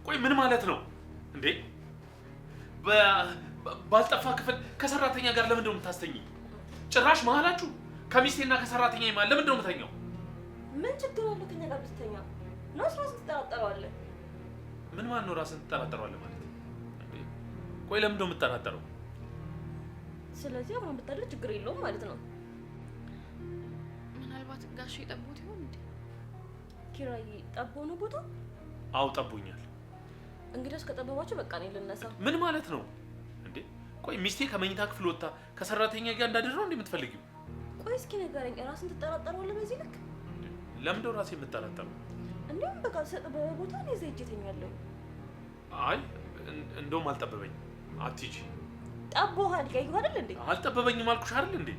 ቆይ ምን ማለት ነው እንዴ? ባልጠፋ ክፍል ከሰራተኛ ጋር ለምን ነው የምታስተኝ? ጭራሽ መሀላችሁ ከሚስቴና ከሰራተኛ ይማል ለምን ነው የምተኛው? ምን ችግር አለ ከኛ ጋር ብትተኛ? ነው ራስን ትጠራጠረዋለህ? ምን ማለት ነው ራስን ትጠራጠረዋለህ ማለት? ቆይ ለምን ነው የምትጠራጠረው? ስለዚህ አሁን ብታደርግ ችግር የለውም ማለት ነው። ምናልባት ጋሽ ጠቦት ይሆን እንዴ? ኪራይ ጠቦ ነው ቦታ? አው ጠቦኛል። እንግዲያስ ከጠበባችሁ በቃ እኔ ልነሳ። ምን ማለት ነው እንዴ? ቆይ ሚስቴ ከመኝታ ክፍል ወጣ ከሰራተኛ ጋር እንዳደረው እንዴ የምትፈልጊው? ቆይ እስኪ ንገረኝ፣ ራስን ትጠራጠረዋለህ በዚህ ልክ? ለምን ነው ራሴ የምጠራጠረው? እንዴም በቃ ሰጠበበ ቦታ ነው ዘይጅ ተኛለሁ። አይ እንደውም አልጠበበኝ። አትሂጂ። ጠቦሃል ጋይው አይደል እንዴ? አልጠበበኝም አልኩሽ አይደል እንዴ?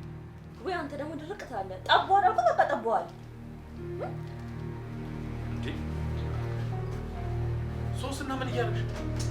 ወይ አንተ ደግሞ ድርቅ ታለህ። ጠቦሃል አልኩ በቃ ጠቦሃል እንዴ? ሶስና ምን እያደረግሽ?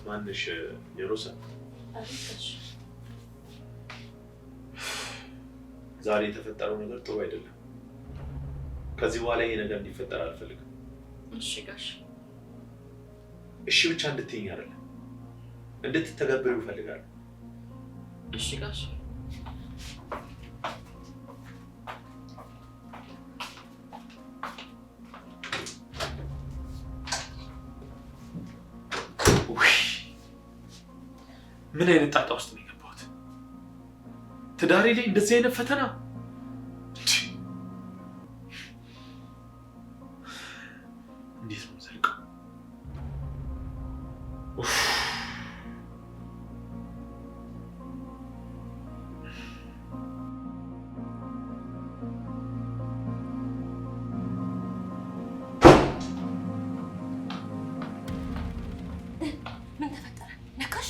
ማንሽ የሮሳ ዛሬ የተፈጠረው ነገር ጥሩ አይደለም። ከዚህ በኋላ ይሄ ነገር እንዲፈጠር አልፈልግም። እሺ ጋሽ። እሺ ብቻ እንድትይኝ አይደለም እንድትተገብሩ ይፈልጋል። እሺ ጋሽ። ምን አይነት ጣጣ ውስጥ ነው የገባሁት? ትዳሬ ላይ እንደዚህ አይነት ፈተና እንዴት ነው ዘልቀው? ምን ተፈጠረ? ነካሽ?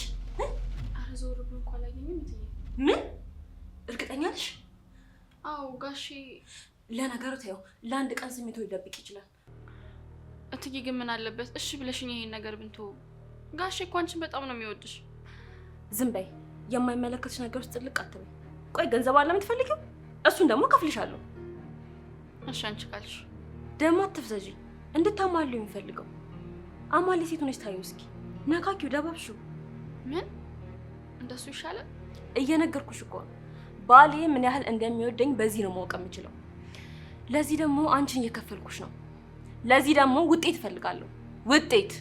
አረ ዞር ብሎ እንኳን አላየኝም እትዬ። ምን? እርግጠኛ ነሽ? አዎ ጋሼ። ለነገሩ ተይው፣ ለአንድ ቀን ስሜቱ ሊደብቅ ይችላል። እትዬ ግን ምን አለበት እሺ ብለሽኝ ይሄን ነገር ብንቶ? ጋሼ እኮ አንቺን በጣም ነው የሚወድሽ። ዝም በይ፣ የማይመለከትሽ ነገር ውስጥ ጥልቅ አትበይ። ቆይ ገንዘብ አለ የምትፈልጊው? እሱን ደግሞ ከፍልሻለሁ። እሺ አንቺ ካልሽ። ደግሞ አትፍዘጂ። እንድታማልዩ የሚፈልገው አማሊ ሴት ሆነሽ ታዩ። እስኪ ነካኪው፣ ደባብሽው። ምን እንደሱ ይሻላል? እየነገርኩሽ እኮ ነው። ባሌ ምን ያህል እንደሚወደኝ በዚህ ነው ማወቅ የምችለው። ለዚህ ደግሞ አንቺን እየከፈልኩሽ ነው። ለዚህ ደግሞ ውጤት እፈልጋለሁ። ውጤት።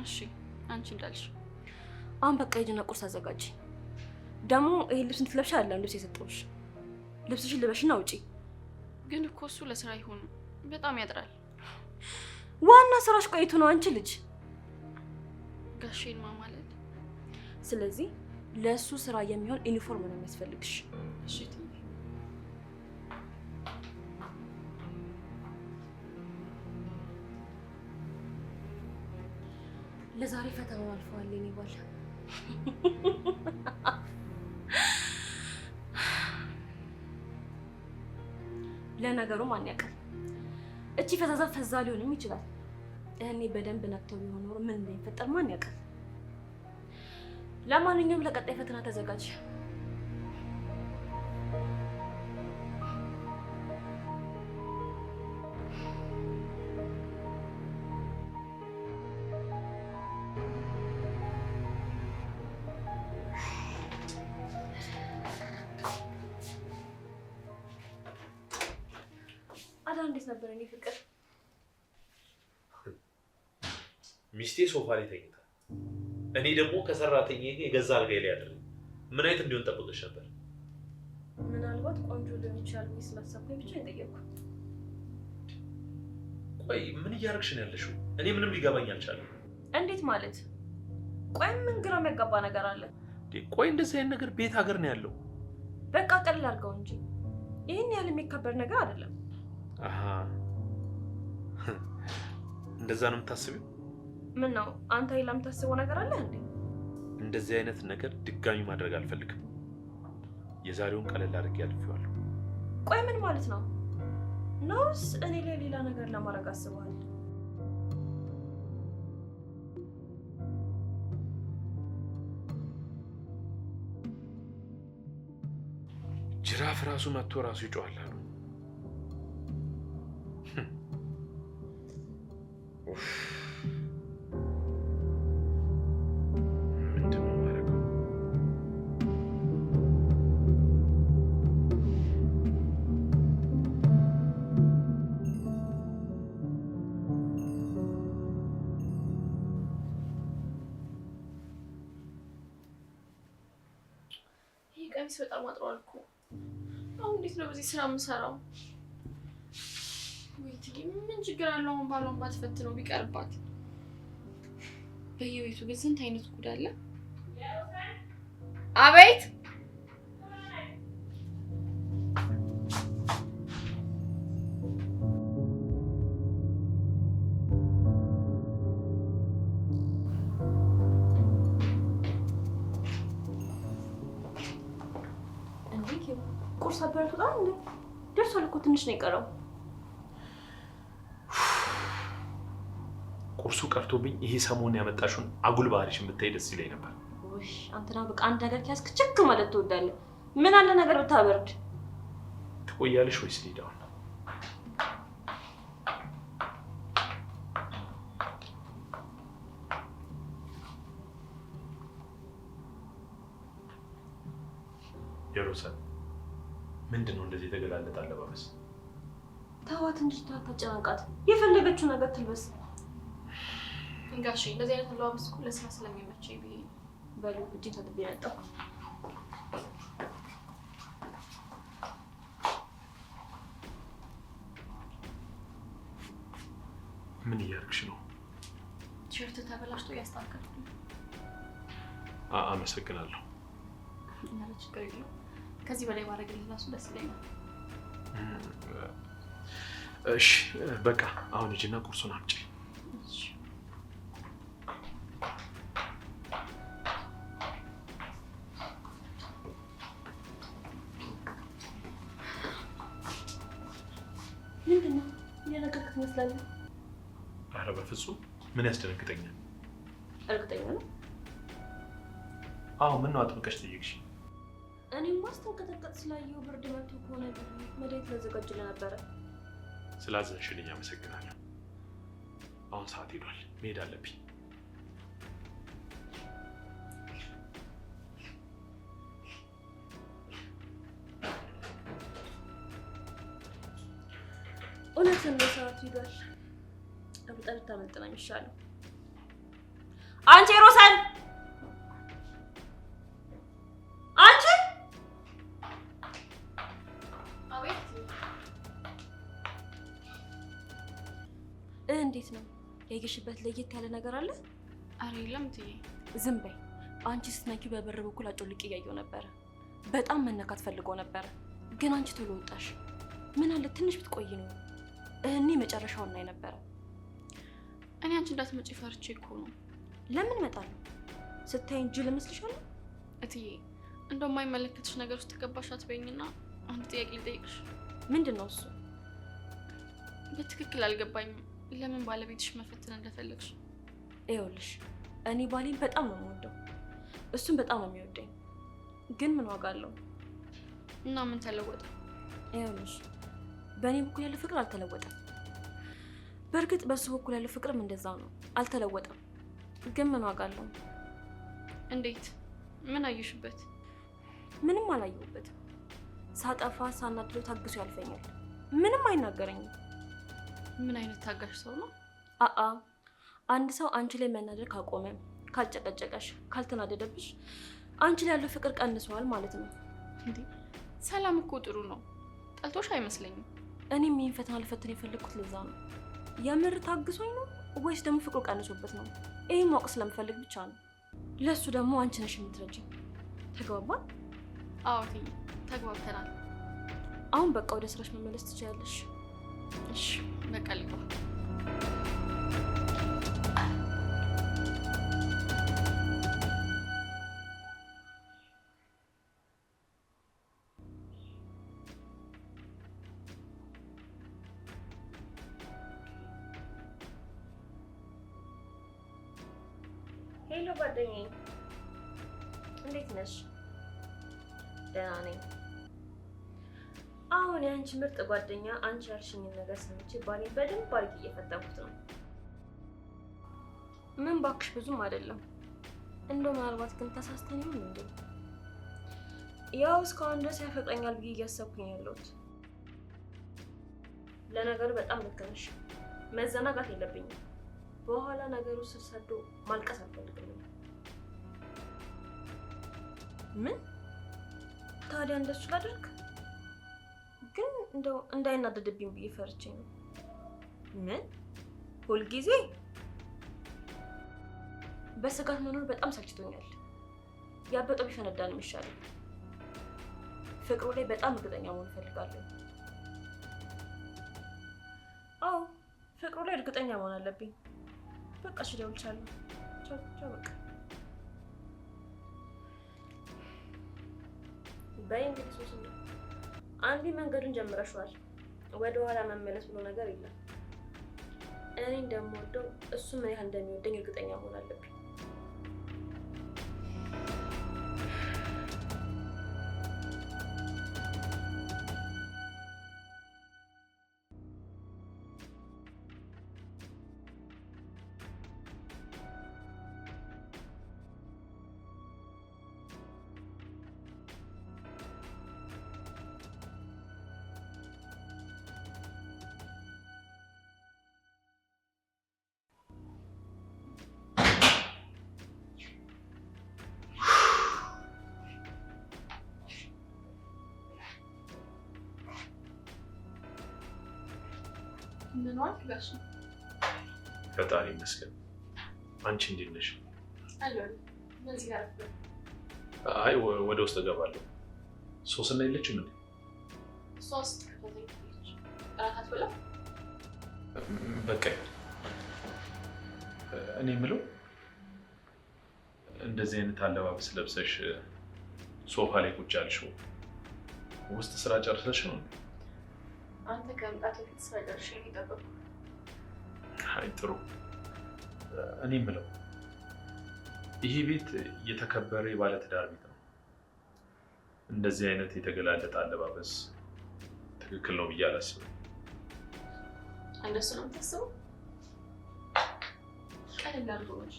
እሺ አንቺ እንዳልሽ። አሁን በቃ ሂጂና ቁርስ አዘጋጂ። ደግሞ ይሄ ልብስ እንድትለብሽ አይደለም ልብስ የሰጠሁሽ። ልብስሽን ልበሽና ውጪ። ግን እኮ እሱ ለስራ ይሁን በጣም ያጥራል። ዋና ስራሽ ቆይቱ ነው አንቺ ልጅ። ጋሼን ማማለል። ስለዚህ ለሱ ስራ የሚሆን ዩኒፎርም ነው የሚያስፈልግሽ። እሺ ለዛሬ ፈተናው አልፈዋል። የኔ ባል ለነገሩ ማን ያውቃል? እቺ ፈዛዛ ፈዛ ሊሆንም ይችላል። እኔ በደንብ ነክተው ቢሆን ኖሮ ምን እንደሚፈጠር ማን ያውቃል? ለማንኛውም ለቀጣይ ፈተና ተዘጋጅ። አዳ እንዴት ነበር እኔ ፍቅር? ሚስቴ ሶፋ ላይ ተኝታ እኔ ደግሞ ከሰራተኛዬ የገዛ አልጋዬ ላይ አድሬ ምን አይነት እንዲሆን ጠብቀሽ ነበር? ምናልባት ቆንጆ ሊሆን ይችላል ብዬ ስላሰብኩኝ ብቻ የጠየቅኩት። ቆይ ምን እያደረግሽ ነው ያለሽው? እኔ ምንም ሊገባኝ አልቻለም። እንዴት ማለት? ቆይ ምን ግራ የሚያጋባ ነገር አለ? ቆይ እንደዚህ አይነት ነገር ቤት ሀገር ነው ያለው። በቃ ቀልል አድርገው እንጂ ይህን ያህል የሚከበር ነገር አይደለም። አሃ እንደዛ ነው የምታስቢው? ምን ነው አንተ ሌላ የምታስበው ነገር አለ እንዴ? እንደዚህ አይነት ነገር ድጋሚ ማድረግ አልፈልግም። የዛሬውን ቀለል አድርጌ አልፌዋለሁ። ቆይ ምን ማለት ነው? ነውስ እኔ ላይ ሌላ ነገር ለማድረግ አስበዋል? ጅራፍ ራሱ መጥቶ ራሱ ይጮሃል አሉ። ምንድን ነው የማደርገው? ይህ ቀሚስ በጣም አጥሯል እኮ። አሁን እንዴት ነው በዚህ ስራ የምሰራው? ወይትዬ ምን ችግር አለው? አሁን ባሏን ባትፈትነው ቢቀርባት። በየቤቱ ግን ስንት አይነት ጉድ አለ። አቤት ቁርስ አበረቱ ጋር እንዴ? ደርሷል እኮ ትንሽ ነው የቀረው። ቁርሱ ቀርቶብኝ ይሄ ሰሞኑን ያመጣሽውን አጉል ባህሪሽን ብታይ ደስ ይለኝ ነበር። ውይ አንተና በቃ አንድ ነገር ከያዝክ ችክ ማለት ትወዳለህ። ምን አለ ነገር ብታበርድ። ትቆያለሽ ወይስ ልሂድ አሁን? የሮሰን ምንድን ነው እንደዚህ የተገላለጠ አለባበስ? ተዋት እንጂ ታጨናንቃት። የፈለገችው ነገር ትልበስ። ጋሼ እንደዚህ አይነት አለባበስ እኮ ለስራ ስለሚመቸኝ ብዬ ነው። በሉ እጅ ታጥቤ መጣሁ። ምን እያደረግሽ ነው? ቲሸርት ተበላሽቶ ያስተካከልኩ። አመሰግናለሁ። እና ችግር የለውም። ከዚህ በላይ ማድረግልኝ እራሱ ደስ ይለኛል። እሺ በቃ አሁን ሂጂና ቁርሱን አምጪ። ምንድን ነው እየነገርኩት ትመስላለህ? ኧረ በፍጹም ምን ያስደነግጠኛል? እርግጠኛ ነው? አዎ ምን ነው አጥብቀሽ ጠየቅሽ? እኔም ማስተንቀጥቀጥ ስላየው ብርድ መቶ ከሆነ መድኃኒት ላዘጋጅልህ ነበረ። ስላዘንሽልኝ አመሰግናለሁ። አሁን ሰዓት ሄዷል፣ መሄድ አለብኝ። እውነትም ነው ሰዓት ሄዷል። አብጠን ልታመልጥ ነው የሚሻለው። አንቺ ሮሳን! አንቺ! አቤት። እንዴት ነው ያየሽበት? ለየት ያለ ነገር አለ? አረ የለም እትዬ። ዝም በይ። አንቺ ስትነኪው በበር በኩል አጮልቄ እያየሁ ነበረ። በጣም መነካት ፈልጎ ነበረ፣ ግን አንቺ ቶሎ ወጣሽ። ምን አለ ትንሽ ብትቆይ ነው። እኔ መጨረሻውን እናይ ነበረ። እኔ አንቺ እንዳትመጪ ፈርቼ እኮ ነው። ለምን እመጣለሁ? ስታይኝ ጅል እመስልሻለሁ? እትዬ እንደማይመለከትሽ ነገር ውስጥ ገባሽ አትበይኝና አንድ ጥያቄ ልጠይቅሽ። ምንድን ነው እሱ? በትክክል አልገባኝም። ለምን ባለቤትሽ መፈተን እንደፈለግሽ? ይኸውልሽ እኔ ባሌን በጣም ነው የምወደው፣ እሱም በጣም ነው የሚወደኝ። ግን ምን ዋጋ አለው? እና ምን ተለወጠ? ይኸውልሽ በእኔ በኩል ያለ ፍቅር አልተለወጠም። በእርግጥ በሱ በኩል ያለ ፍቅርም እንደዛው ነው፣ አልተለወጠም። ግን ምን ዋጋ አለው? እንዴት? ምን አየሽበት? ምንም አላየሁበትም። ሳጠፋ ሳናድለው ታግሶ ያልፈኛል፣ ምንም አይናገረኝም። ምን አይነት ታጋሽ ሰው ነው? አንድ ሰው አንቺ ላይ መናደድ ካቆመ፣ ካልጨቀጨቀሽ፣ ካልተናደደብሽ አንቺ ላይ ያለው ፍቅር ቀንሷል ማለት ነው። እንዴ ሰላም እኮ ጥሩ ነው። ጠልቶሽ አይመስለኝም። እኔም ይህን ፈተና ልፈትን የፈለግኩት ለዛ ነው። የምር ታግሶኝ ነው ወይስ ደግሞ ፍቅሩ ቀንሶበት ነው? ይሄን ማወቅ ስለምፈልግ ብቻ ነው። ለሱ ደግሞ አንቺ ነሽ የምትረጂኝ። ተግባባን? አዎ እትዬ ተግባብተናል። አሁን በቃ ወደ ስራሽ መመለስ ትችያለሽ። እሺ በቃ ልግባ። ሄሎ ጓደኛዬ፣ እንዴት ነሽ? ደህና ነኝ። አሁን የአንቺ ምርጥ ጓደኛ አንቺ ያልሽኝን ነገር ሰምቼ ባሌን በደንብ አድርጌ እየፈተንኩት ነው። ምን ባክሽ ብዙም አይደለም። እንደው ምናልባት ግን ተሳስተን ይሆን እንዴ? ያው እስካሁን ድረስ ያፈቅረኛል ብዬ እያሰብኩኝ ያለሁት። ለነገሩ በጣም ልክ ነሽ። መዘናጋት የለብኝም። በኋላ ነገሩ ስር ሰዶ ማልቀስ አልፈልግም። ምን ታዲያ እንደሱ ላድርግ? ግን እንደው እንዳይናደድብኝ ብዬ ፈርቼ ነው። ምን ሁልጊዜ በስጋት መኖር በጣም ሰልችቶኛል። ያበጠው ቢፈነዳ ነው የሚሻለው። ፍቅሩ ላይ በጣም እርግጠኛ መሆን እፈልጋለሁ። አዎ ፍቅሩ ላይ እርግጠኛ መሆን አለብኝ። በቃ እሺ እደውልልሻለሁ። ቻው ቻው። በቃ በይ እንግዲህ ሶስና አንዴ መንገዱን ጀምረሽዋል። ወደ ኋላ መመለስ ብሎ ነገር የለም። እኔ እንደምወደው እሱ ምን ያህል እንደሚወደኝ እርግጠኛ መሆን አለብኝ። ምን ዋልክ ጋሽ? ፈጣሪ ይመስገን። አንቺ እንዴት ነሽ? አለሁ። በዚህ ጋር አይ ወደ ውስጥ እገባለሁ። ሶስና የለችም እንዴ? ሶስት ከተተኝች ራታት ብላ በቃ እኔ የምለው እንደዚህ አይነት አለባበስ ለብሰሽ ሶፋ ላይ ቁጭ ያልሽው ውስጥ ስራ ጨርሰሽ ነው? አንተ ከመምጣት በፊት ስራ ጨርሼ ነው የጠበቅኩት። አይ ጥሩ። እኔ የምለው ይሄ ቤት የተከበረ የባለ ትዳር ቤት ነው። እንደዚህ አይነት የተገላለጠ አለባበስ ትክክል ነው ብዬ አላስብም። እንደሱ ነው የምታስበው? ቀለል አድርጎ ነው።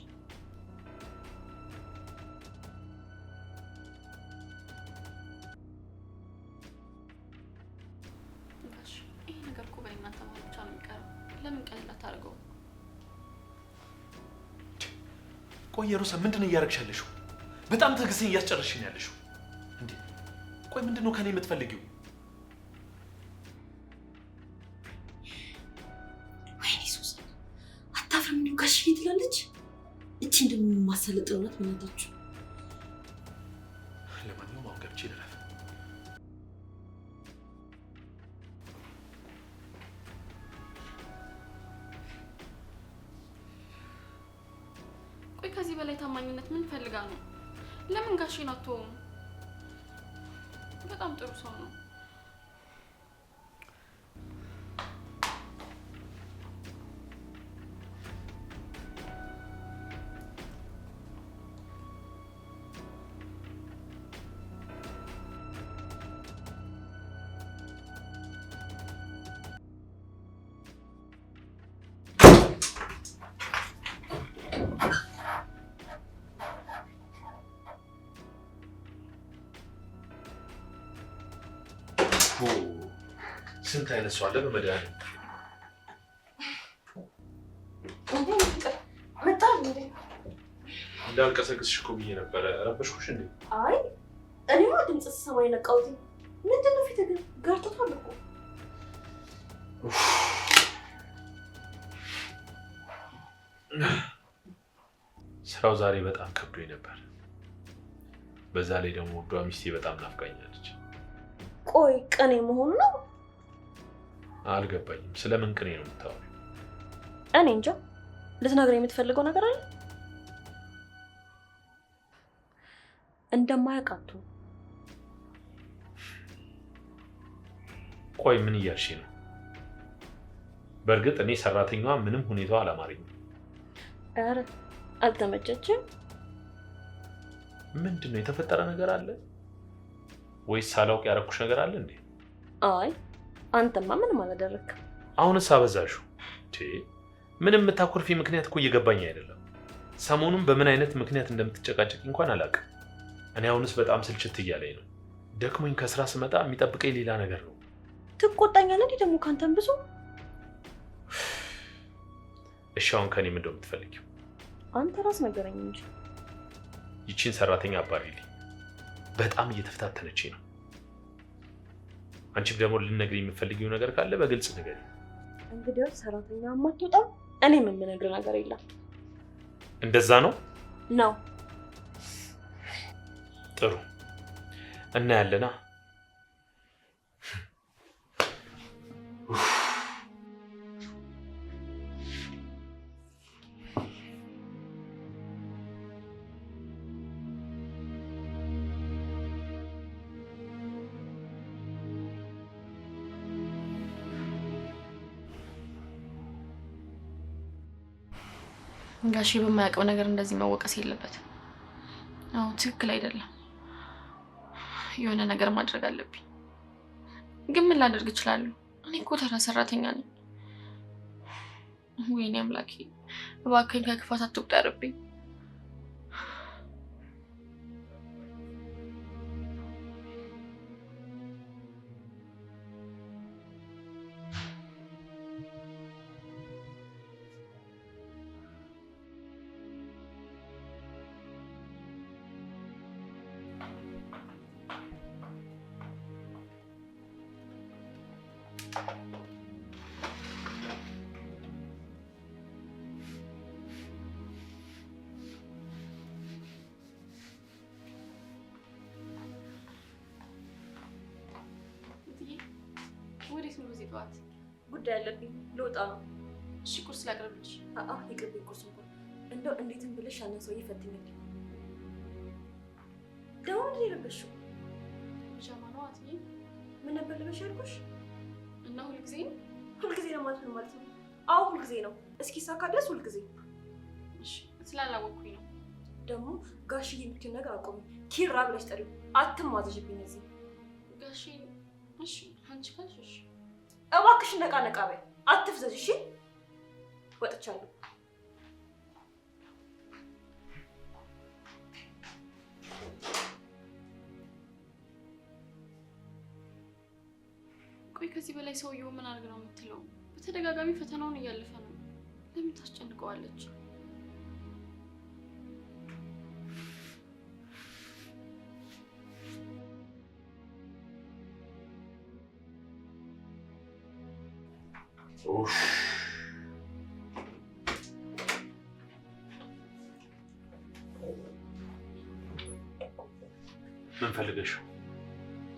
ይሄ ነገር እኮ በእኔና አንተ መሀል ብቻ ነው የሚቀረው። ለምን ቀለል አታደርገውም? ቆይ ሩሳ ምንድነው እያደረግሽ ያለሽው? በጣም ትዕግስቴን እያስጨረስሽ ነው ያለሽው። እንዴ ቆይ ምንድነው ከኔ የምትፈልጊው? ወይኔ ሱስ አታፍርም? እንዲሁ ጋሽዬ ትላለች። እቺ እንደማሰለጥነት ምንታችሁ። ለማንኛውም አሁን ገብቼ ልረፍ። ቆይ ከዚህ በላይ ታማኝነት ምን ፈልጋ ነው? ለምን ጋሽን አትተውም? በጣም ጥሩ ሰው ነው። ስንት አይነት ሰው አለ በመድኃኒት መጣ እንዴ? እንዳልቀሰቅስሽ እኮ ብዬ ነበረ። ረበሽኩሽ እንዴ? አይ እኔማ ድምፅ ስሰማ የነቃሁት። ምንድን ነው ፊትህ ግን ገርቶታል እኮ። ስራው ዛሬ በጣም ከብዶኝ ነበር። በዛ ላይ ደግሞ ወዷ ሚስቴ በጣም ናፍቃኛለች። ቆይ ቀኔ መሆኑ ነው? አልገባኝም። ስለምን ቅኔ ነው የምታወሪው? እኔ እንጃ። ልትነግረኝ የምትፈልገው ነገር አለ? እንደማያውቃቱ። ቆይ ምን እያልሽ ነው? በእርግጥ እኔ ሰራተኛዋ ምንም ሁኔታዋ አላማረኝም። ኧረ አልተመቸችም? ምንድነው የተፈጠረ ነገር አለ ወይስ ሳላውቅ ያደረኩሽ ነገር አለ እንዴ? አይ አንተማ ምንም አላደረክም። አሁንስ አበዛሽው። ምንም የምታኮርፊ ምክንያት እኮ እየገባኝ አይደለም። ሰሞኑን በምን አይነት ምክንያት እንደምትጨቃጨቂ እንኳን አላውቅም። እኔ አሁንስ በጣም ስልችት እያለኝ ነው። ደክሞኝ ከስራ ስመጣ የሚጠብቀኝ ሌላ ነገር ነው። ትቆጣኛለህ እንዴ ደግሞ ካንተም ብዙ? እሺ አሁን ከኔ ምንድን ነው የምትፈልጊው? አንተ ራስ ነገረኝ እንጂ። ይቺን ሰራተኛ አባሪልኝ። በጣም እየተፈታተነችኝ ነው። አንቺም ደግሞ ልትነግሪኝ የምትፈልጊው ነገር ካለ በግልጽ ንገሪኝ። እንግዲህ ሰራተኛ አማትወጣም። እኔም የምነግርህ ነገር የለም። እንደዛ ነው ነው? ጥሩ እና ያለና ጋሼ በማያውቀው ነገር እንደዚህ መወቀስ የለበትም። አዎ ትክክል አይደለም። የሆነ ነገር ማድረግ አለብኝ። ግን ምን ላደርግ እችላለሁ? እኔ እኮ ተራ ሰራተኛ ነኝ። ወይኔ አምላኬ፣ እባክህን ከክፋት አትቁጠርብኝ። እንዴት ነው በዚህ ጠዋት? ጉዳይ አለብኝ ልወጣ ነው። እሺ ቁርስ ላቅርብልሽ? ይቅርብኝ ቁርስ እንኳን እንደው እንዴትም ብለሽ ያንን ሰውዬ ፈትኝልኝ። ደግሞ ምንድን የለበሽው? ፒጃማ ነው አትይኝ? ምን ነበር ልበሽ ያልኩሽ? እና ሁልጊዜ ነው? ሁልጊዜ ነው ማለት ነው ማለት ነው? አዎ ሁልጊዜ ነው። እስኪሳካ ድረስ ሁልጊዜ። እሺ ስላላወቅኩኝ ነው። ደግሞ ጋሽዬ የምትይው ነገር አቆሚ። ኪራ ብለሽ ጠሪው። አትማዘዥብኝ እዚህ ጋሼ። እሺ አንቺ ካልሽ እሺ። እባክሽ ነቃ ነቃ በይ። አትፍዘዝ እሺ። ወጥቻለሁ። ቆይ ከዚህ በላይ ሰውየው ምን አድርግ ነው የምትለው? በተደጋጋሚ ፈተናውን እያለፈ ነው። ለምን ታስጨንቀዋለች? ምን ፈልገሽ?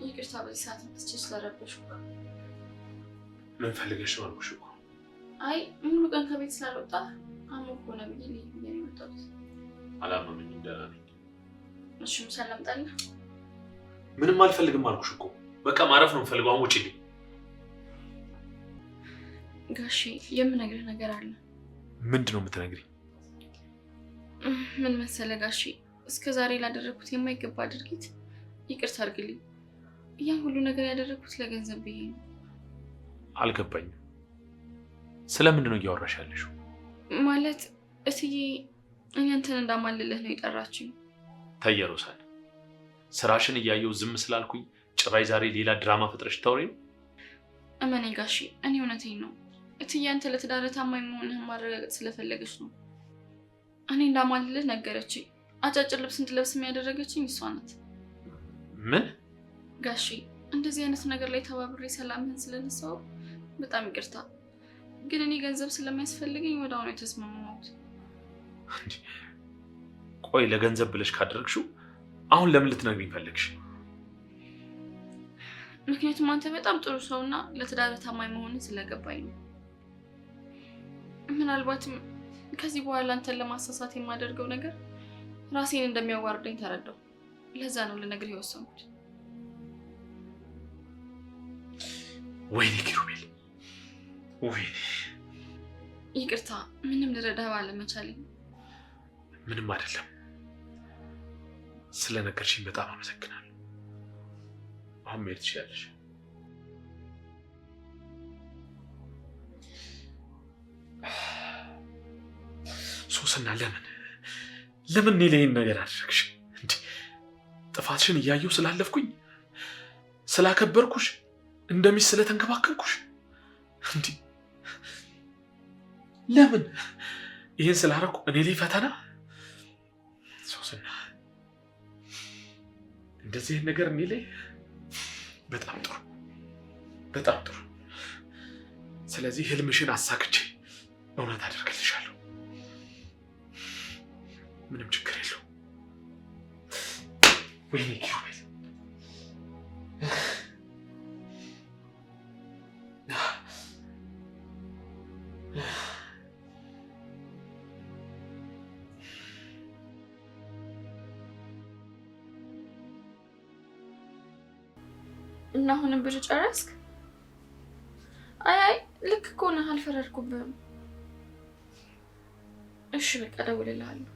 ይቅርታ በዚህ ሰዓት መስቼ ስለረበሽኩ። ምን ፈልገሽ ነው አልኩሽ እኮ። አይ ሙሉ ቀን ከቤት ስላልወጣ አሞህ ሆነ ብዬ ነው የመጣሁት። አላመመኝም፣ ደህና ነኝ። እሺ ምሳ ላምጣልህ? ምንም አልፈልግም አልኩሽ እኮ። በቃ ማረፍ ነው የምፈልገው። አሁን ውጪልኝ። ጋሼ የምነግርህ ነገር አለ። ምንድን ነው የምትነግሪኝ? ምን መሰለህ ጋሼ፣ እስከ ዛሬ ላደረግኩት የማይገባ ድርጊት ይቅርታ አድርግልኝ። ያን ሁሉ ነገር ያደረግኩት ለገንዘብ ብዬ ነው። አልገባኝም። ስለምንድን ነው እያወራሽ ያለሽው? ማለት እትዬ እኔ አንተን እንዳማልልህ ነው የጠራችኝ። ተይ ሮዛን፣ ስራሽን እያየሁ ዝም ስላልኩኝ ጭራሽ ዛሬ ሌላ ድራማ ፈጥረሽ ታወሪ ነው? እመኔ ጋሼ፣ እኔ እውነቴን ነው። እትዬ አንተ ለትዳር ታማኝ መሆንህን ማረጋገጥ ስለፈለገች ነው። እኔ እንዳማልልህ ነገረችኝ። አጫጭር ልብስ እንድለብስ የሚያደረገችኝ እሷ ናት። ምን ጋሼ፣ እንደዚህ አይነት ነገር ላይ ተባብሬ ሰላምህን ስለነሳው በጣም ይቅርታ። ግን እኔ ገንዘብ ስለሚያስፈልገኝ ወደ አሁኑ የተስማማሁት። ቆይ ለገንዘብ ብለሽ ካደረግሽው አሁን ለምን ልትነግሪኝ ፈለግሽ? ምክንያቱም አንተ በጣም ጥሩ ሰውና ለትዳር ታማኝ መሆንን ስለገባኝ ነው። ምናልባትም ከዚህ በኋላ አንተን ለማሳሳት የማደርገው ነገር ራሴን እንደሚያዋርደኝ ተረዳው። ለዛ ነው ልነግርህ የወሰንኩት። ወይኔ ኪሩቤል፣ ወይኔ። ይቅርታ ምንም ልረዳህ ባለመቻሌ። ምንም አይደለም። ስለነገርሽኝ በጣም አመሰግናለሁ። አሁን መሄድ ትችያለሽ። ሶስና ለምን እኔ ላይ ይህን ነገር አደረግሽ? እንዴ ጥፋትሽን እያየሁ ስላለፍኩኝ ስላከበርኩሽ እንደሚስት ስለተንከባከብኩሽ እንዴ ለምን ይህን ስላደረኩ እኔ ላይ ፈተና? ሶስና እንደዚህ ነገር እኔ ላይ በጣም ጥሩ። ስለዚህ ህልምሽን አሳክቼ እውነት አደርግልሻለሁ። ምንም ችግር የለው። ወይኔ ኪሩቤል፣ እና አሁንም ብር ጨረስክ? አይ ልክ እኮ ነህ፣ አልፈረድኩብህም። እሺ በቃ እደውልልሃለሁ።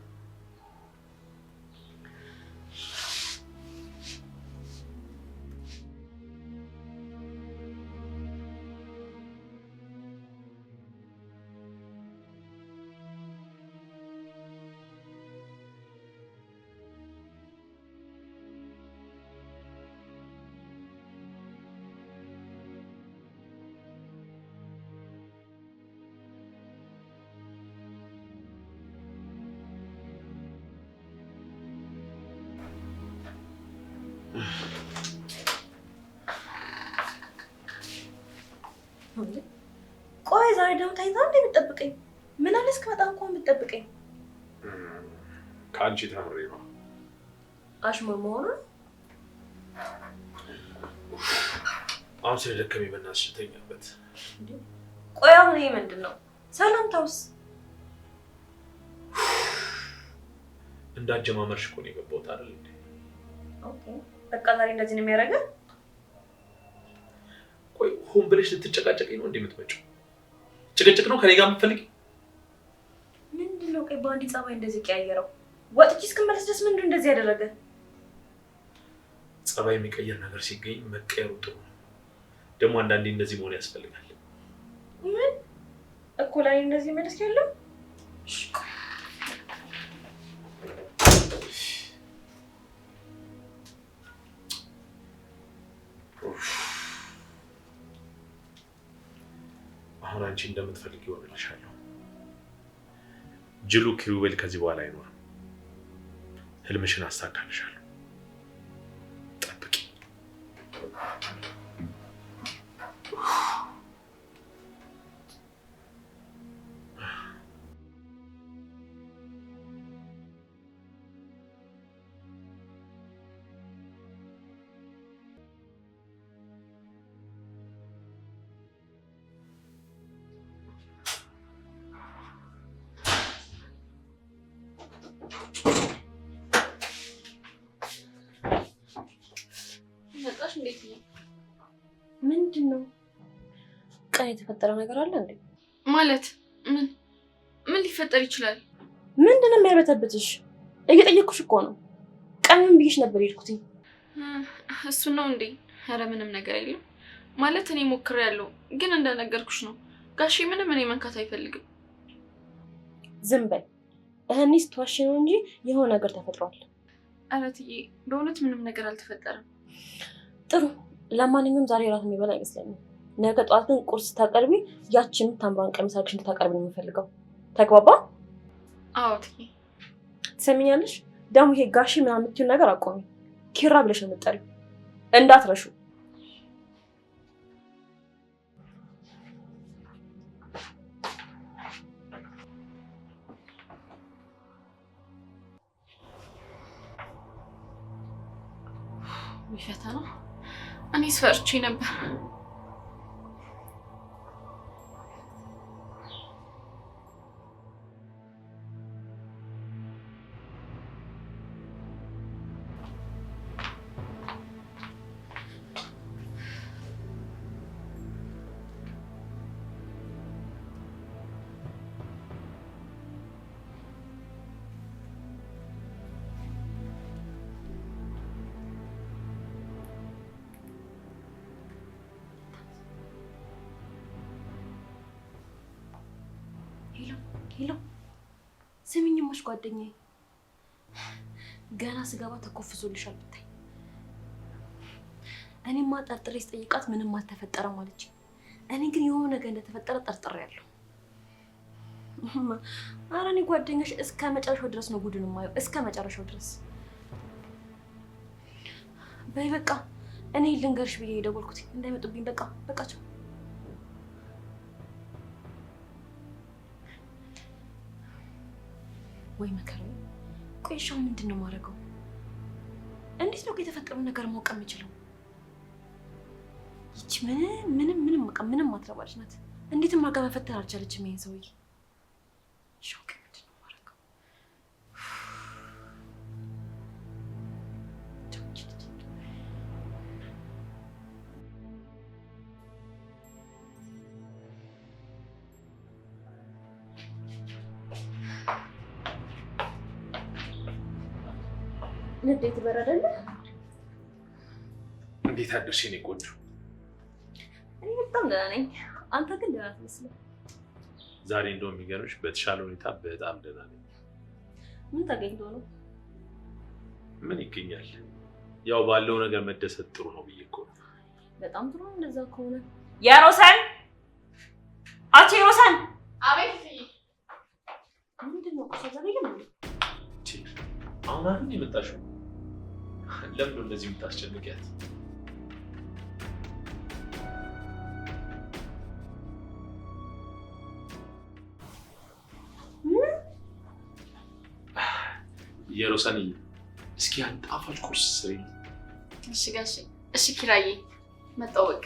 ቆይ ዛሬ ደግሞ ታይታ እንደ የምትጠብቀኝ? ምን አለ እስክመጣ እንኳን የምትጠብቀኝ? ከአንቺ ተምሬ ነው። አሽሙር መሆኑ አሁን ስለደከመኝ በእናትሽ ተኛበት። ቆይ አሁን ይሄ ምንድን ነው? ሰላምታውስ? እንዳጀማመርሽ እኮ ነው የገባሁት አይደል እንዴ? ኦኬ በቃ ዛሬ እንደዚህ ነው የሚያደርገው? ቆይ ሆን ብለሽ ልትጨቃጨቀኝ ነው እንዴ የምትመጪው? ጭቅጭቅ ነው ከኔ ጋር የምትፈልጊ? ምንድን ነው? ቆይ በአንድ ጸባይ እንደዚህ ቀያየረው? ወጥቼ እስክመለስ ድረስ ምንድን ነው እንደዚህ ያደረገ? ጸባይ የሚቀየር ነገር ሲገኝ መቀየሩ ጥሩ ነው። ደግሞ አንዳንዴ እንደዚህ መሆን ያስፈልጋል። ምን እኮ ላይ እንደዚህ መለስ ያለው? አሁን አንቺ እንደምትፈልጊ ይሆንልሻለሁ። ጅሉ ኪሩቤል ከዚህ በኋላ አይኖርም። ህልምሽን አሳካልሻለሁ። ጠብቂ። እንዴት ነው? ምንድን ነው? ቀን የተፈጠረ ነገር አለ እንዴ? ማለት ምን ሊፈጠር ይችላል? ምንድን ነው የሚያበተብትሽ? እየጠየቅኩሽ እኮ ነው። ቀን ምን ብዬሽ ነበር የሄድኩት? እሱ ነው እንዴ? ኧረ ምንም ነገር የለም። ማለት እኔ ሞክሬያለሁ፣ ግን እንደነገርኩሽ ነው። ጋሼ ምንም እኔ መንካት አይፈልግም። ዝም በይ። እህኒ ስትዋሽ ነው እንጂ የሆነ ነገር ተፈጥሯል። ኧረ እትዬ በእውነት ምንም ነገር አልተፈጠረም። ጥሩ። ለማንኛውም ዛሬ እራት የሚበላ አይመስለኝም። ነገ ጠዋት ግን ቁርስ ታቀርቢ፣ ያችን ታምራን ቀሚስ አድርግሽ እንድታቀርቢ ነው የምፈልገው። ተግባባ? አዎ እትዬ። ትሰሚኛለሽ? ደግሞ ይሄ ጋሺ ምናምን የምትይው ነገር አቆሚ። ኪራ ብለሽ ነው የምትጠሪው፣ እንዳትረሹ። ይፈታ ነው። እኔስ ፈርቼ ነበር። ሄሎ ስሚኝማሽ ጓደኛዬ፣ ገና ስገባ ተኮፍሶልሻል ብታይ። እኔማ ጠርጥሬ ስጠይቃት ምንም አልተፈጠረም አለች። እኔ ግን የሆነ ነገር እንደተፈጠረ ጠርጥሬያለሁ። ኧረ እኔ ጓደኛሽ እስከ መጨረሻው ድረስ ነው ጉድን የማየው፣ እስከ መጨረሻው ድረስ። በይ በቃ እኔ ልንገርሽ ብዬ የደወልኩት እንዳይመጡብኝ። በቃቸው። ወይ መከራ። ቆይ ሻው ምንድን ነው የማደርገው? እንዴት ነው የተፈጠረው ነገር ማወቅ የምችለው? ይቺ ምንም አትረባለች ናት። እንዴትም አድርጋ መፈተን አልቻለችም ይሄን ሰውዬ። ሻው ምንድን ነው የማደርገው? እንዴት በረደለ? እንዴት አደርሽ የኔ ቆንጆ? እኔ በጣም ደህና ነኝ። አንተ ግን ደህና አትመስልም። ዛሬ እንደው የሚገርምሽ በተሻለ ሁኔታ በጣም ደህና ነኝ። ምን ተገኝቶ ነው? ምን ይገኛል? ያው ባለው ነገር መደሰት ጥሩ ነው ብዬ እኮ ነው። በጣም ጥሩ ነው። እንደዛ ከሆነ የሮሰን አቺ ሮሰን። አቤት እትዬ። ምንድን ነው ቁርስ ዘገየ ነው? አሁን አይደል የመጣሽው? ለምን ነው እንደዚህ የምታስጨንቂያት? የሮሰኒ እስኪ ጣፋጭ ቁርስ ስሪ። እሺ ጋሼ። እሺ ኪራዬ፣ መጣሁ በቃ።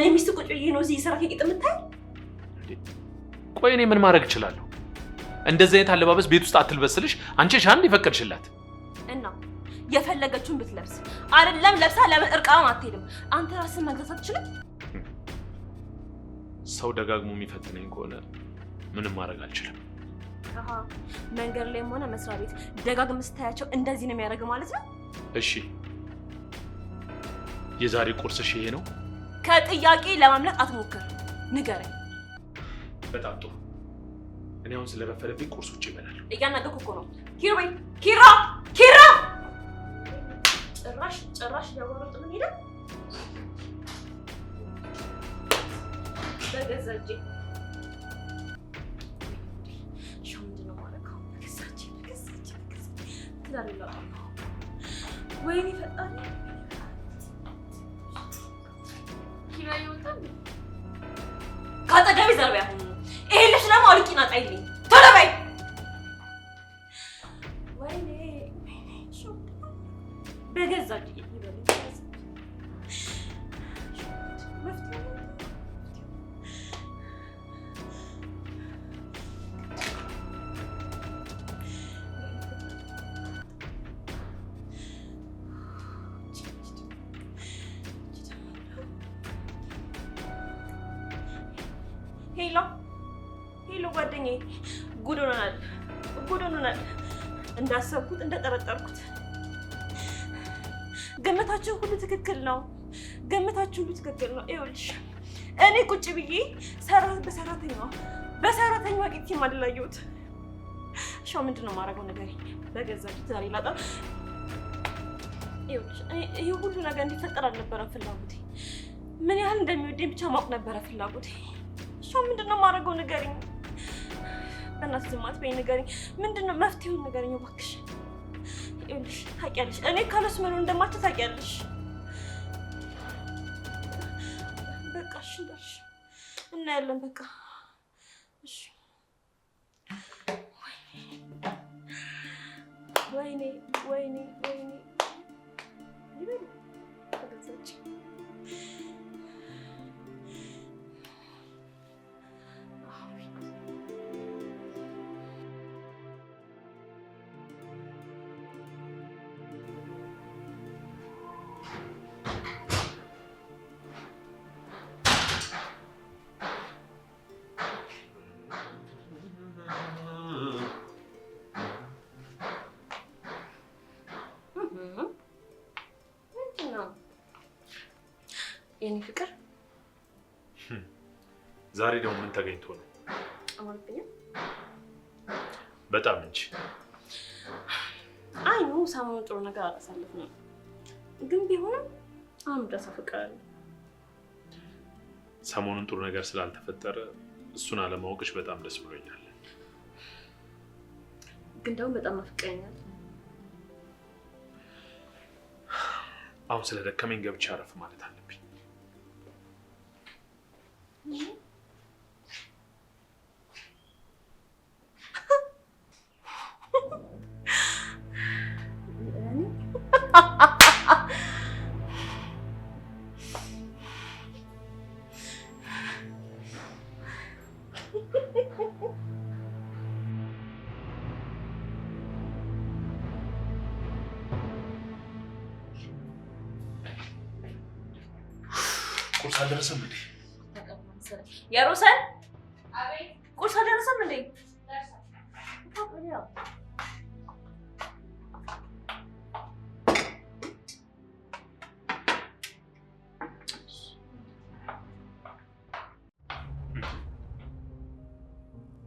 የኔ ሚስት ቁጭ ብዬ ነው እዚህ የሰራተኛ ቂጥ የምታይ? ቆይ እኔ ምን ማድረግ እችላለሁ? እንደዚህ አይነት አለባበስ ቤት ውስጥ አትልበስልሽ አንቺ ሻንድ ይፈቀድሽላት እና የፈለገችውን ብትለብስ አይደለም ለብሳ ለምን እርቃኗን አትሄድም? አንተ ራስን መግዛት አትችልም? ሰው ደጋግሞ የሚፈትነኝ ከሆነ ምንም ማድረግ አልችልም። አሃ መንገድ ላይም ሆነ መስሪያ ቤት ደጋግም ስታያቸው እንደዚህ ነው የሚያደርገው ማለት ነው? እሺ የዛሬ ቁርስሽ ይሄ ነው? ከጥያቄ ለማምለጥ አትሞክር፣ ንገረኝ። በጣም ጥሩ። እኔ አሁን ስለረፈደብኝ ቁርስ ውጭ እበላለሁ። እያናገርኩ እኮ ነው። ኪራ ጭራሽ ያወራጥ ምን ሄደ? በገዛ እጄ ምንድን ነው የማደርገው? በገዛ እጄ ትዳር ይላል። ወይኔ ፈጣሪ ኪራ ይወጣል። ከአጠገቤ ዘርባ ያሁኑ ይሄ ልጅ ደግሞ አልቂና ጣይልኝ ቶሎ በይ። ወይኔ በገዛ እጄ ይበል ሄሎ ጓደኛዬ፣ ጉድ ሆነናል። እንዳሰብኩት እንደጠረጠርኩት ገመታችሁ ሁሉ ትክክል ነው። ይኸውልሽ እኔ ቁጭ ብዬ በሰራተኛዋ ቂጥ ማለላየሁት። ሻው ምንድን ነው የማደርገው? ንገሪኝ። በገዛ ቂጥ ዛሬ ላጣ። ይኸውልሽ ይሄ ሁሉ ነገር እንዲፈጠር አልነበረም ፍላጎቴ። ምን ያህል እንደሚወደኝ ብቻ ማወቅ ነበረ ፍላጎቴ። ሻው ምንድን ነው የማደርገው? ንገሪኝ። በእናትሽ ዝም አትበይኝ። ንገሪኝ። ምንድን ነው መፍትሄውን? ንገሪኝ እባክሽ። ይኸውልሽ ታውቂያለሽ፣ እኔ ካለሱ መኖር እንደማልችል ታውቂያለሽ። በቃ እሺ እንዳልሽ እናያለን። በቃ እሺ። ወይኔ ይበል ተገዛች። የኔ ፍቅር ዛሬ ደግሞ ምን ተገኝቶ ነው? አማርኛ በጣም እንጂ። አይ ነው ሰሞኑን ጥሩ ነገር አላሳለፍንም፣ ግን ቢሆንም አሁን ድረስ አፈቅራለሁ። ሰሞኑን ጥሩ ነገር ስላልተፈጠረ እሱን አለማወቅሽ በጣም ደስ ብሎኛል። ግን ደግሞ በጣም አፍቅረኛል። አሁን ስለደከመኝ ገብቼ አረፍ ማለት አለብኝ። ቁርስ አልደረሰም እንዴ? የሮሰን ቁርስ አልደረሰም እንዴ?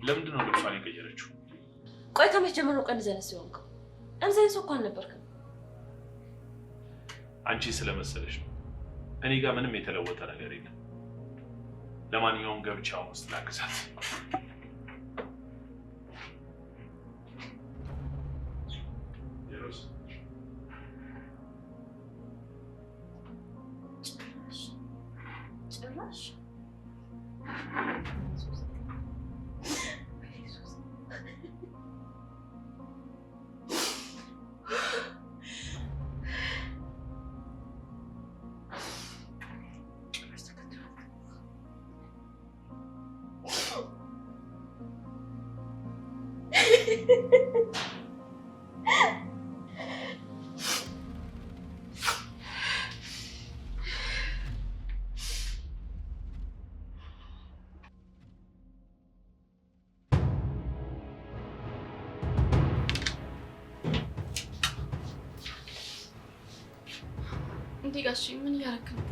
ለምንድን ነው ልብሷን የቀየረችው? ቆይ ከመቼ ጀምሮ ቀን ዘነስ ሲሆንከው? እንዘይ ሰው እኮ አልነበርክም። አንቺ ስለመሰለሽ ነው። እኔ ጋር ምንም የተለወጠ ነገር የለም። ለማንኛውም ገብቻውን ውስጥ ላግዛት። ጭራሽ እንዴ ጋሼ ምን እያደረክ ነው?